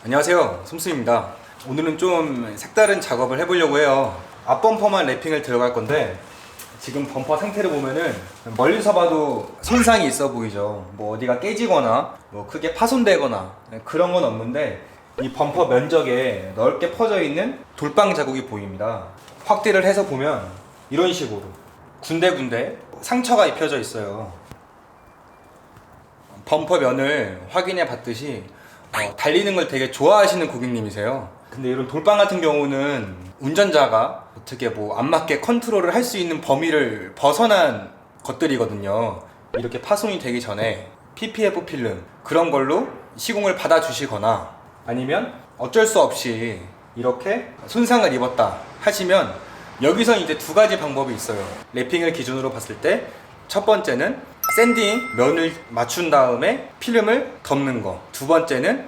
안녕하세요, 솜수입니다. 오늘은 좀 색다른 작업을 해보려고 해요. 앞범퍼만 랩핑을 들어갈 건데 지금 범퍼 상태를 보면은 멀리서 봐도 손상이 있어 보이죠. 뭐 어디가 깨지거나 뭐 크게 파손되거나 그런 건 없는데 이 범퍼 면적에 넓게 퍼져 있는 돌빵 자국이 보입니다. 확대를 해서 보면 이런 식으로 군데군데 상처가 입혀져 있어요. 범퍼 면을 확인해 봤듯이 달리는 걸 되게 좋아하시는 고객님이세요. 근데 이런 돌빵 같은 경우는 운전자가 어떻게 뭐 안 맞게 컨트롤을 할 수 있는 범위를 벗어난 것들이거든요. 이렇게 파손이 되기 전에 PPF 필름 그런 걸로 시공을 받아 주시거나 아니면 어쩔 수 없이 이렇게 손상을 입었다 하시면 여기서 이제 두 가지 방법이 있어요. 랩핑을 기준으로 봤을 때 첫 번째는 샌딩 면을 맞춘 다음에 필름을 덮는 거, 두 번째는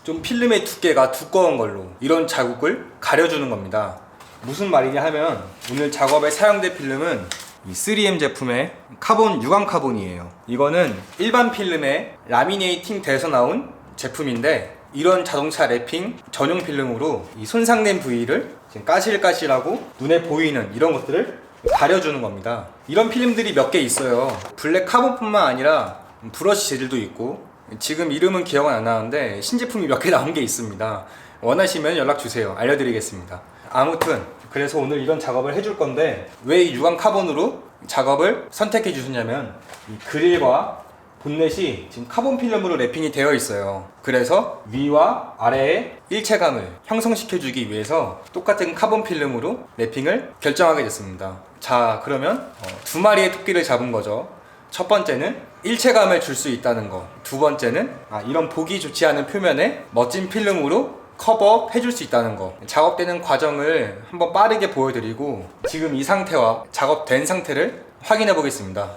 좀 필름의 두께가 두꺼운 걸로 이런 자국을 가려주는 겁니다. 무슨 말이냐 하면 오늘 작업에 사용된 필름은 이 3M 제품의 카본 유광 카본이에요. 이거는 일반 필름에 라미네이팅 돼서 나온 제품인데 이런 자동차 랩핑 전용 필름으로 이 손상된 부위를 까실까실하고 눈에 보이는 이런 것들을 가려주는 겁니다. 이런 필름들이 몇 개 있어요. 블랙 카본뿐만 아니라 브러쉬 재질도 있고 지금 이름은 기억은 안 나는데 신제품이 몇 개 나온 게 있습니다. 원하시면 연락 주세요. 알려드리겠습니다. 아무튼 그래서 오늘 이런 작업을 해줄 건데 왜 이 유광 카본으로 작업을 선택해 주셨냐면 이 그릴과 본넷이 지금 카본 필름으로 랩핑이 되어 있어요. 그래서 위와 아래의 일체감을 형성시켜 주기 위해서 똑같은 카본 필름으로 랩핑을 결정하게 됐습니다. 자, 그러면 두 마리의 토끼를 잡은 거죠. 첫 번째는 일체감을 줄 수 있다는 거, 두 번째는 이런 보기 좋지 않은 표면에 멋진 필름으로 커버업 해줄 수 있다는 거. 작업되는 과정을 한번 빠르게 보여드리고 지금 이 상태와 작업된 상태를 확인해 보겠습니다.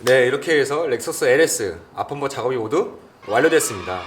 네, 이렇게 해서 렉서스 LS 앞범퍼 작업이 모두 완료됐습니다.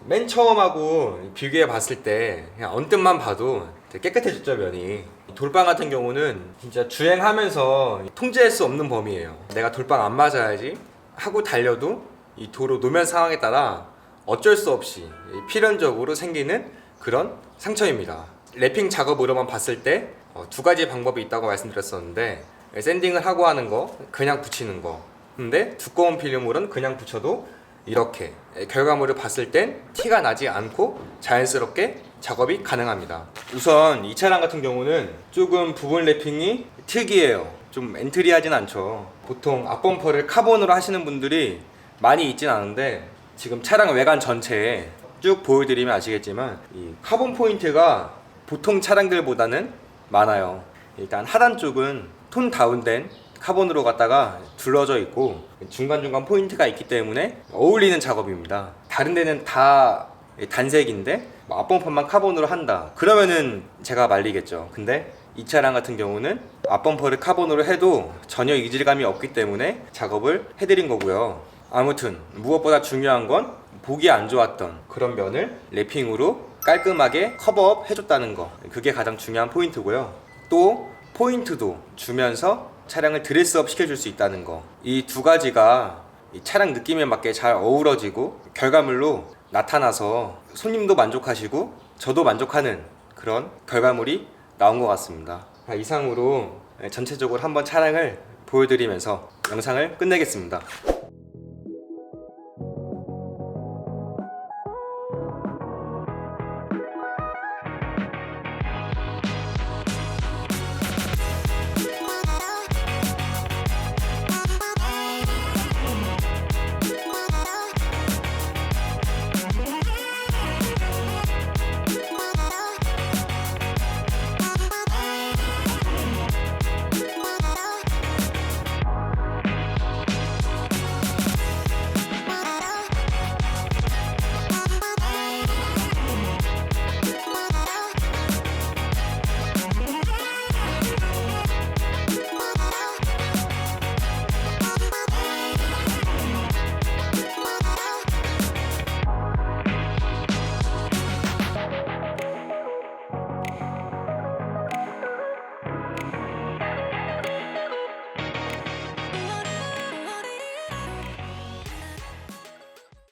맨 처음하고 비교해 봤을 때 그냥 언뜻만 봐도 되게 깨끗해졌죠, 면이. 돌방 같은 경우는 진짜 주행하면서 통제할 수 없는 범위예요. 내가 돌방 안 맞아야지 하고 달려도 이 도로 노면 상황에 따라 어쩔 수 없이 필연적으로 생기는 그런 상처입니다. 랩핑 작업으로만 봤을 때 두 가지 방법이 있다고 말씀드렸었는데, 샌딩을 하고 하는 거, 그냥 붙이는 거. 근데 두꺼운 필름물은 그냥 붙여도 이렇게 결과물을 봤을 땐 티가 나지 않고 자연스럽게 작업이 가능합니다. 우선 이 차량 같은 경우는 조금 부분 랩핑이 특이해요. 좀 엔트리하진 않죠. 보통 앞범퍼를 카본으로 하시는 분들이 많이 있진 않은데, 지금 차량 외관 전체에 쭉 보여드리면 아시겠지만 이 카본 포인트가 보통 차량들보다는 많아요. 일단 하단 쪽은 톤 다운된 카본으로 갖다가 둘러져 있고 중간중간 포인트가 있기 때문에 어울리는 작업입니다. 다른 데는 다 단색인데 앞범퍼만 카본으로 한다 그러면은 제가 말리겠죠. 근데 이 차량 같은 경우는 앞범퍼를 카본으로 해도 전혀 이질감이 없기 때문에 작업을 해드린 거고요. 아무튼 무엇보다 중요한 건 보기 안 좋았던 그런 면을 랩핑으로 깔끔하게 커버업 해줬다는 거, 그게 가장 중요한 포인트고요. 또 포인트도 주면서 차량을 드레스업 시켜줄 수 있다는 거, 이 두 가지가 이 차량 느낌에 맞게 잘 어우러지고 결과물로 나타나서 손님도 만족하시고 저도 만족하는 그런 결과물이 나온 것 같습니다. 이상으로 전체적으로 한번 차량을 보여드리면서 영상을 끝내겠습니다.